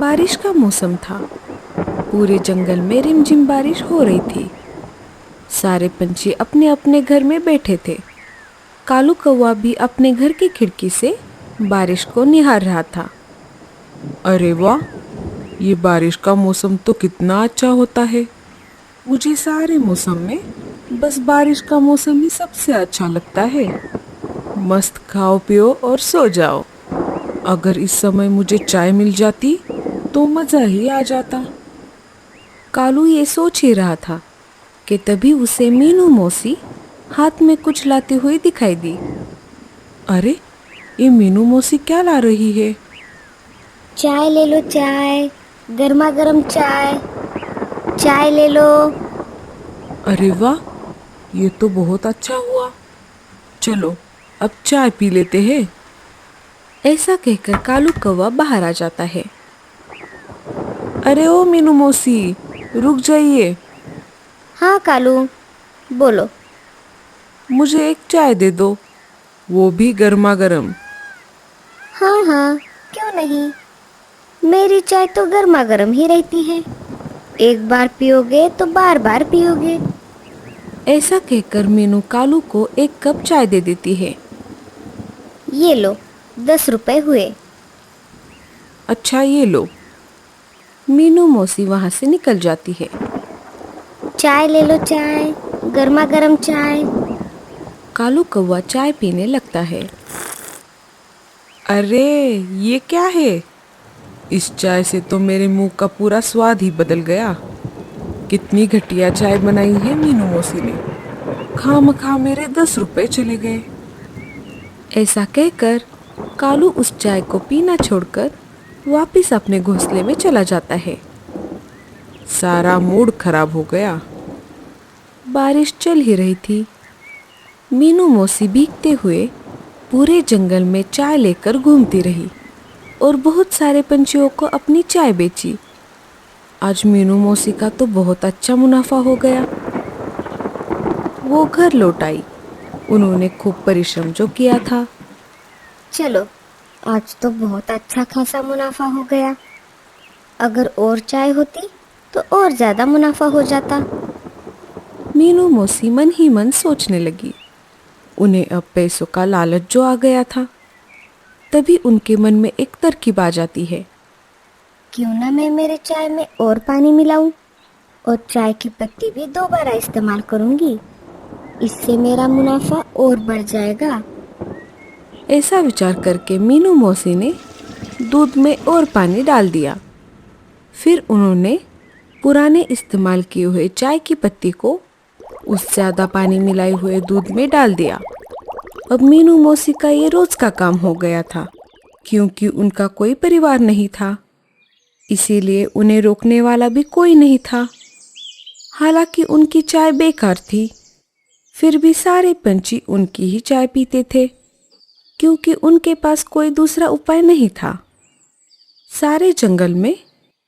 बारिश का मौसम था। पूरे जंगल में रिमझिम बारिश हो रही थी। सारे पंछी अपने अपने घर में बैठे थे। कालू कौवा भी अपने घर की खिड़की से बारिश को निहार रहा था। अरे वाह, ये बारिश का मौसम तो कितना अच्छा होता है। मुझे सारे मौसम में बस बारिश का मौसम ही सबसे अच्छा लगता है। मस्त खाओ पियो और सो जाओ। अगर इस समय मुझे चाय मिल जाती तो मज़ा ही आ जाता। कालू ये सोच ही रहा था कि तभी उसे मीनू मौसी हाथ में कुछ लाती हुई दिखाई दी। अरे, ये मीनू मौसी क्या ला रही है? चाय ले लो, चाय। गर्मा गर्म चाय। चाय ले लो। अरे वाह, ये तो बहुत अच्छा हुआ। चलो अब चाय पी लेते हैं। ऐसा कहकर कालू कौवा बाहर आ जाता है। अरे ओ मीनू मौसी, रुक जाइए। हाँ कालू, बोलो। मुझे एक चाय दे दो, वो भी गर्मा गर्म। हाँ हाँ, क्यों नहीं। मेरी चाय तो गर्मा गर्म ही रहती है। एक बार पियोगे तो बार बार पियोगे। ऐसा कहकर मीनू कालू को एक कप चाय दे देती है। ये लो, 10 रुपए हुए। अच्छा, ये लो। मीनू मौसी वहां से निकल जाती है। चाय ले लो, चाय। गर्मा गर्म चाय। कालू कौवा चाय पीने लगता है। अरे, ये क्या है? इस चाय से तो मेरे मुंह का पूरा स्वाद ही बदल गया। कितनी घटिया चाय बनाई है मीनू मौसी ने। खामखा मेरे 10 रुपए चले गए। ऐसा कहकर कालू उस चाय को पीना छोड़कर वापस अपने घोंसले में चला जाता है। सारा मूड खराब हो गया। बारिश चल ही रही थी। मीनू मौसी भीगते हुए पूरे जंगल में चाय लेकर घूमती रही और बहुत सारे पंछियों को अपनी चाय बेची। आज मीनू मौसी का तो बहुत अच्छा मुनाफा हो गया। वो घर लौट आई। उन्होंने खूब परिश्रम जो किया था। चलो, आज तो बहुत अच्छा खासा मुनाफा हो गया। अगर और चाय होती तो और ज्यादा मुनाफा हो जाता। मीनू मौसी मन ही मन सोचने लगी। उन्हें अब पैसों का लालच जो आ गया था। तभी उनके मन में एक तरकीब आ जाती है। क्यों ना मैं मेरे चाय में और पानी मिलाऊं और चाय की पत्ती भी दोबारा इस्तेमाल करूंगी। इससे मेरा मुनाफा और बढ़ जाएगा। ऐसा विचार करके मीनू मौसी ने दूध में और पानी डाल दिया। फिर उन्होंने पुराने इस्तेमाल किए हुए चाय की पत्ती को उस ज़्यादा पानी मिलाए हुए दूध में डाल दिया। अब मीनू मौसी का ये रोज का काम हो गया था, क्योंकि उनका कोई परिवार नहीं था। इसीलिए उन्हें रोकने वाला भी कोई नहीं था। हालांकि उनकी चाय बेकार थी, फिर भी सारे पंछी उनकी ही चाय पीते थे, क्योंकि उनके पास कोई दूसरा उपाय नहीं था। सारे जंगल में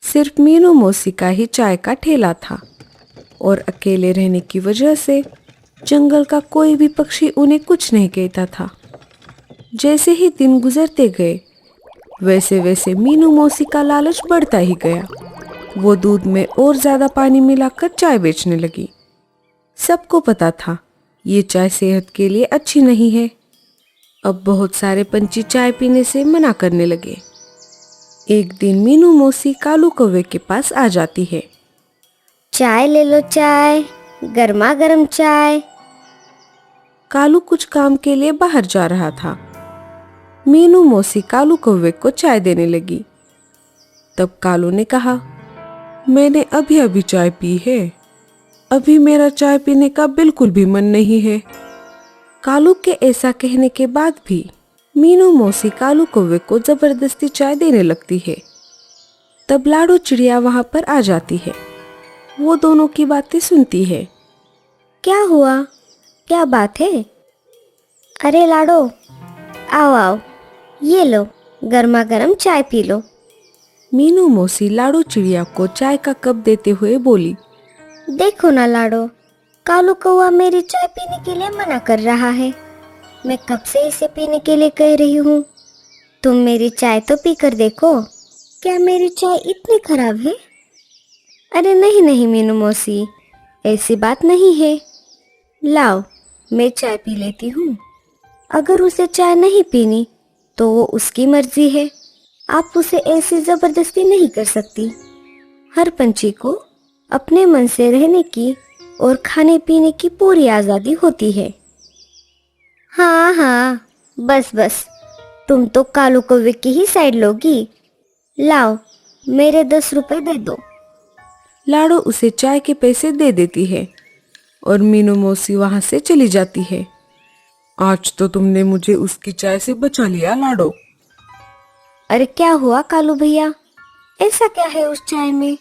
सिर्फ मीनू मौसी का ही चाय का ठेला था और अकेले रहने की वजह से जंगल का कोई भी पक्षी उन्हें कुछ नहीं कहता था। जैसे ही दिन गुजरते गए वैसे वैसे मीनू मौसी का लालच बढ़ता ही गया। वो दूध में और ज्यादा पानी मिलाकर चाय बेचने लगी। सबको पता था ये चाय सेहत के लिए अच्छी नहीं है। अब बहुत सारे पंछी चाय पीने से मना करने लगे। एक दिन मीनू मौसी कालू कौवे के पास आ जाती है। चाय ले लो, चाय। गर्मा गर्म चाय। कालू कुछ काम के लिए बाहर जा रहा था। मीनू मौसी कालू कौवे को चाय देने लगी। तब कालू ने कहा, मैंने अभी अभी चाय पी है। अभी मेरा चाय पीने का बिल्कुल भी मन नहीं है। कालू के ऐसा कहने के बाद भी मीनू मौसी कालू कौवे को जबरदस्ती चाय देने लगती है। तब लाडो चिड़िया वहां पर आ जाती है। वो दोनों की बातें सुनती है। क्या हुआ? क्या बात है? अरे लाडो, आओ आओ, ये लो, गर्मा गर्म चाय पी लो। मीनू मौसी लाडो चिड़िया को चाय का कप देते हुए बोली, देखो ना लाडो, कालू कौवा मेरी चाय पीने के लिए मना कर रहा है। मैं कब से इसे पीने के लिए कह रही हूँ। तुम मेरी चाय तो पी कर देखो। क्या मेरी चाय इतनी खराब है? अरे नहीं नहीं मीनू मौसी, ऐसी बात नहीं है। लाओ, मैं चाय पी लेती हूँ। अगर उसे चाय नहीं पीनी तो वो उसकी मर्जी है, आप उसे ऐसी जबरदस्ती नहीं कर सकती। हर पंछी को अपने मन से रहने की और खाने पीने की पूरी आज़ादी होती है। हाँ हाँ, बस बस, तुम तो कालू कौवे की ही साइड लोगी। लाओ, मेरे 10 रुपए दे दो। लाडो उसे चाय के पैसे दे देती है और मीनू मौसी वहां से चली जाती है। आज तो तुमने मुझे उसकी चाय से बचा लिया लाडो। अरे क्या हुआ कालू भैया, ऐसा क्या है उस चाय में?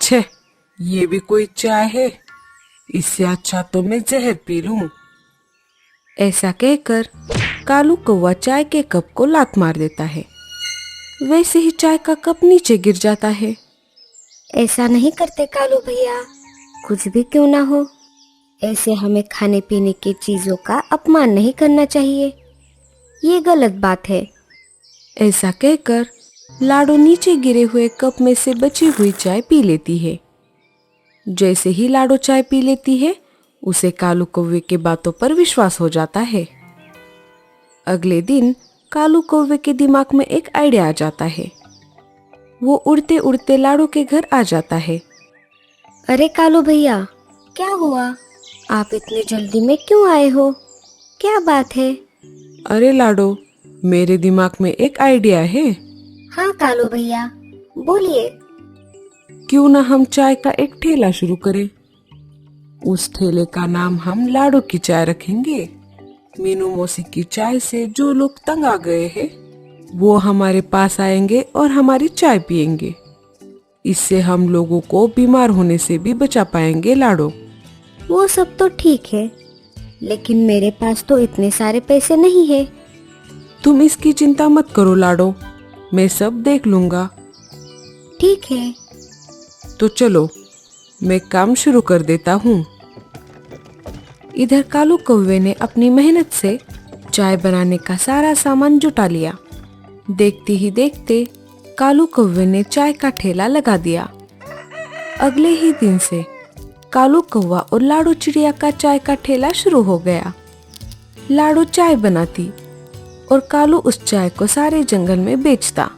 छे, ये भी कोई चाय है? इससे अच्छा तो मैं जहर पी लूं। ऐसा कहकर कालू कौवा चाय के कप को लात मार देता है। वैसे ही चाय का कप नीचे गिर जाता है। ऐसा नहीं करते कालू भैया, कुछ भी क्यों ना हो, ऐसे हमें खाने पीने की चीजों का अपमान नहीं करना चाहिए, ये गलत बात है। ऐसा कहकर लाडो नीचे गिरे हुए कप में से बची हुई चाय पी लेती है। जैसे ही लाडो चाय पी लेती है, उसे कालू कौवे के बातों पर विश्वास हो जाता है। अगले दिन कालू कौवे के दिमाग में एक आइडिया आ जाता है। वो उड़ते उड़ते लाडो के घर आ जाता है। अरे कालू भैया, क्या हुआ? आप इतनी जल्दी में क्यों आए हो? क्या बात है? अरे लाडो, मेरे दिमाग में एक आइडिया है। हाँ कालू भैया, बोलिए। क्यों ना हम चाय का एक ठेला शुरू करें। उस ठेले का नाम हम लाडो की चाय रखेंगे। मीनू मौसी की चाय से जो लोग तंग आ गए हैं, वो हमारे पास आएंगे और हमारी चाय पिएंगे। इससे हम लोगों को बीमार होने से भी बचा पाएंगे लाडो। वो सब तो ठीक है, लेकिन मेरे पास तो इतने सारे पैसे नहीं है। तुम इसकी चिंता मत करो लाडो, मैं सब देख लूंगा। ठीक है। तो चलो, मैं काम शुरू कर देता हूँ। इधर कालू कौवे ने अपनी मेहनत से चाय बनाने का सारा सामान जुटा लिया। देखते ही देखते कालू कौवे ने चाय का ठेला लगा दिया। अगले ही दिन से कालू कौवा और लाडो चिड़िया का चाय का ठेला शुरू हो गया। लाडो चाय बनाती और कालू उस चाय को सारे जंगल में बेचता।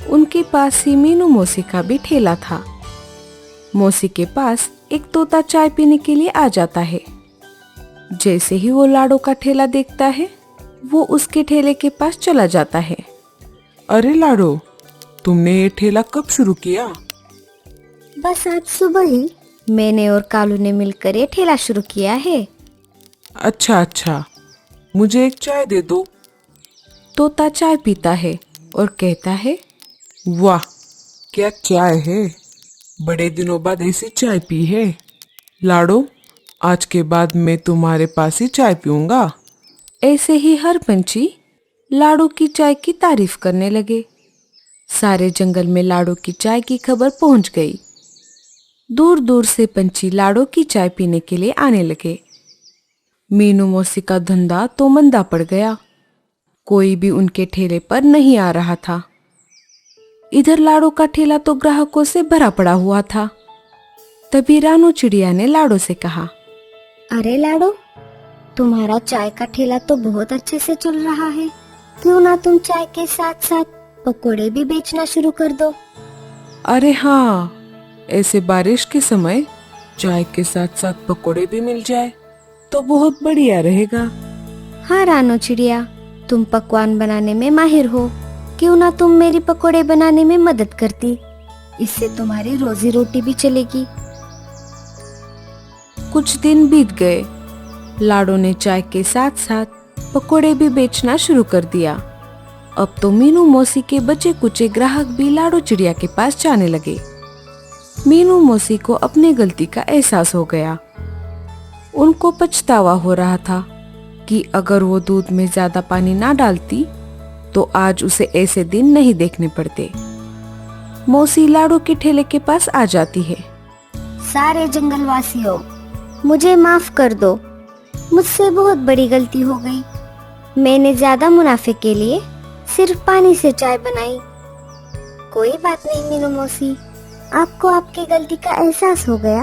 उनके पास ही मीनू मौसी का भी ठेला था। मौसी के पास एक तोता चाय पीने के लिए आ जाता है। जैसे ही वो लाडो का ठेला देखता है, वो उसके ठेले के पास चला जाता है। अरे लाडो, तुमने ये ठेला कब शुरू किया? बस आज सुबह ही मैंने और कालू ने मिलकर ये ठेला शुरू किया है। अच्छा अच्छा, मुझे एक चाय दे दो। तोता चाय पीता है और कहता है, वाह, क्या चाय है। बड़े दिनों बाद ऐसी चाय पी है। लाडो, आज के बाद मैं तुम्हारे पास ही चाय पीऊंगा। ऐसे ही हर पंछी लाडो की चाय की तारीफ करने लगे। सारे जंगल में लाडो की चाय की खबर पहुंच गई। दूर दूर से पंछी लाडो की चाय पीने के लिए आने लगे। मीनू मौसी का धंधा तो मंदा पड़ गया। कोई भी उनके ठेले पर नहीं आ रहा था। इधर लाडो का ठेला तो ग्राहकों से भरा पड़ा हुआ था। तभी रानू चिड़िया ने लाडो से कहा, अरे लाडो, तुम्हारा चाय का ठेला तो बहुत अच्छे से चल रहा है, क्यों ना तुम चाय के साथ साथ पकोड़े भी बेचना शुरू कर दो। अरे हाँ, ऐसे बारिश के समय चाय के साथ साथ पकोड़े भी मिल जाए तो बहुत बढ़िया रहेगा। हाँ रानू चिड़िया, तुम पकवान बनाने में माहिर हो, क्यों ना तुम मेरी पकोड़े बनाने में मदद करती, इससे तुम्हारी रोजी रोटी भी चलेगी। कुछ दिन बीत गए। लाडो ने चाय के साथ साथ पकोड़े भी बेचना शुरू कर दिया। अब तो मीनू मौसी के बचे कुचे ग्राहक भी लाडो चिड़िया के पास जाने लगे। मीनू मौसी को अपने गलती का एहसास हो गया। उनको पछतावा हो रहा था कि अगर वो दूध में ज्यादा पानी ना डालती तो आज उसे ऐसे दिन नहीं देखने पड़ते। मौसी लाडो के ठेले के पास आ जाती है। सारे जंगलवासियों, मुझे माफ कर दो, मुझसे बहुत बड़ी गलती हो गई। मैंने ज्यादा मुनाफे के लिए सिर्फ पानी से चाय बनाई कोई बात नहीं मीनू मौसी, आपको आपकी गलती का एहसास हो गया,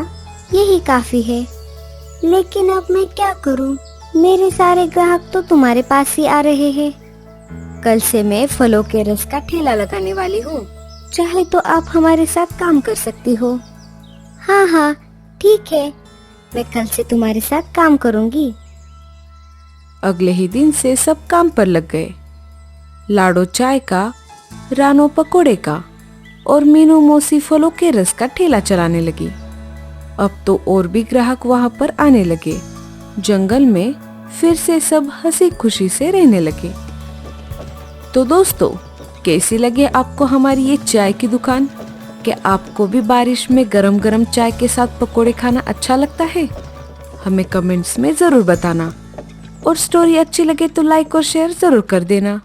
यही काफी है। लेकिन अब मैं क्या करूं? मेरे सारे ग्राहक तो तुम्हारे पास ही आ रहे हैं। कल से मैं फलों के रस का ठेला लगाने वाली हूँ, चाहे तो आप हमारे साथ काम कर सकती हो। हाँ हाँ ठीक है, मैं कल से तुम्हारे साथ काम करूँगी। अगले ही दिन से सब काम पर लग गए। लाडो चाय का, रानो पकोड़े का और मीनू मौसी फलों के रस का ठेला चलाने लगी। अब तो और भी ग्राहक वहां पर आने लगे। जंगल में फिर से सब हंसी खुशी से रहने लगे। तो दोस्तों, कैसी लगे आपको हमारी ये चाय की दुकान? क्या आपको भी बारिश में गरम गरम चाय के साथ पकोड़े खाना अच्छा लगता है? हमें कमेंट्स में जरूर बताना और स्टोरी अच्छी लगे तो लाइक और शेयर जरूर कर देना।